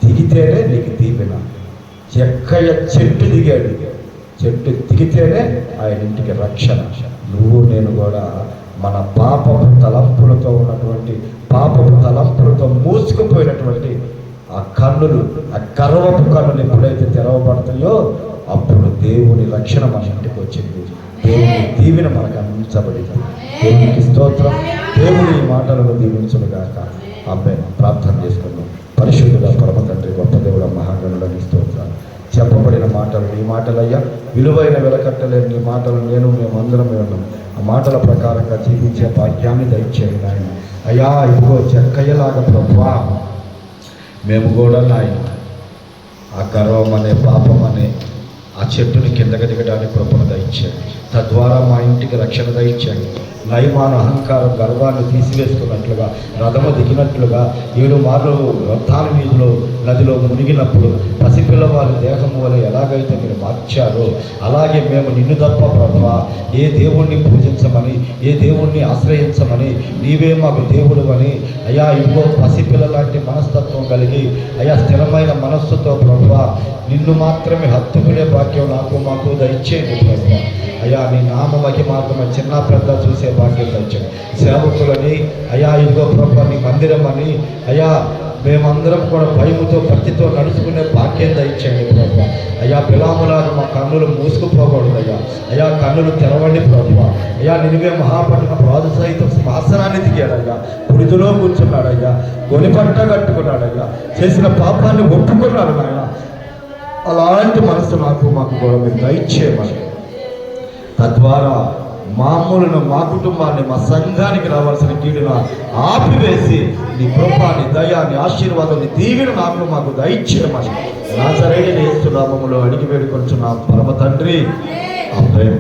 దిగితేనే నీకు దీవెన. ఎక్కయ్య చెట్టు దిగాడు, చెట్టు దిగితేనే ఆయన ఇంటికి రక్షణ. నువ్వు నేను కూడా మన పాపపు తలంపులతో ఉన్నటువంటి, పాపపు తలంపులతో మూసుకుపోయినటువంటి ఆ కన్నులు, ఆ గర్వపు కన్నులు ఎప్పుడైతే తెరవబడతాయో అప్పుడు దేవుని రక్షణ మన ఇంటికి వచ్చింది. దేవుని దీవెన మనకు అందించబడింది. దేవునికి స్తోత్రం. దేవుని ఈ మాటలను దీవించుగాక. ఆమేన్. ప్రార్థన చేసుకున్నాం. పరిశుద్ధుడ పరమ తండ్రి, గొప్ప దేవుడ, మహాగణుడని స్తోత్రాలు. చెప్పబడిన మాటలు ఈ మాటలయ్యా, విలువైన వెలకట్టలేని నీ మాటలు మేమందరం విన్నాం. ఆ మాటల ప్రకారంగా జీవించే భాగ్యాన్ని దయచేయండి ఆయన. అయ్యా ఇదిగో చెక్కయ్యలాగా ప్రభువా మేము కూడా నాయన ఆ గర్వం అనే, పాపం అనే ఆ చెట్టుని కిందకి దిగడానికి కృపను దయచేయండి. తద్వారా మా ఇంటికి రక్షణ దయచేయండి. నయమాన అహంకారం, గర్వాన్ని తీసివేసుకున్నట్లుగా, రథము దిగినట్లుగా 7 మార్లు రథాల వీధిలో నదిలో మునిగినప్పుడు పసిపిల్లవారి దేహము వల్ల ఎలాగైతే మీరు మార్చారో అలాగే మేము నిన్ను తప్ప ప్రభువా ఏ దేవుణ్ణి పూజించమని, ఏ దేవుణ్ణి ఆశ్రయించమని, నీవే మాకు దేవుడు అని అయ్యా ఇదిగో పసిపిల్ల లాంటి మనస్తత్వం కలిగి అయ్యా స్థిరమైన మనస్సుతో ప్రభువా నిన్ను మాత్రమే హత్తుకునే భాగ్యం నాకు మాకు దయచేయండి ప్రభువా. అయ్యా నీ నామ మహిమార్థమై చిన్న పెద్ద చూసే భాగ్యం దయచేయండి. సేవకులని అయ్యా ఇదిగో ప్రభువా నీ మందిరం అని అయ్యా మేమందరం కూడా భయముతో భక్తితో నడుచుకునే భాగ్యం దయచేయండి ప్రభువా. అయ్యా బిలాములాగా మా కన్నులు మూసుకుపోకూడదు అయ్యా. అయ్యా కన్నులు తెరవండి ప్రభువా. అయ్యా నినివే మహాపట్టణ రాజు సైతం సింహాసనాన్ని దిగాడయ్యా, పురిదిలో కూర్చున్నాడయ్యా, గొనిపట్ట కట్టుకున్నాడయ్యా, చేసిన పాపాన్ని ఒప్పుకున్నాడు నాయన. అలాంటి మనసు నాకు మాకు కూడా మీరు దయచేయమని, తద్వారా మామూలును మా కుటుంబాన్ని, మా సంఘానికి రావాల్సిన కీడును ఆపివేసి నీ కృపాని, దయాన్ని, ఆశీర్వాదాన్ని, దీవెన నాకు మాకు దయచేయమని నాజరేయుని యేసు నామములో అడిగి వేడుకొంచున్నాం పరమ తండ్రి. ఆమేన్.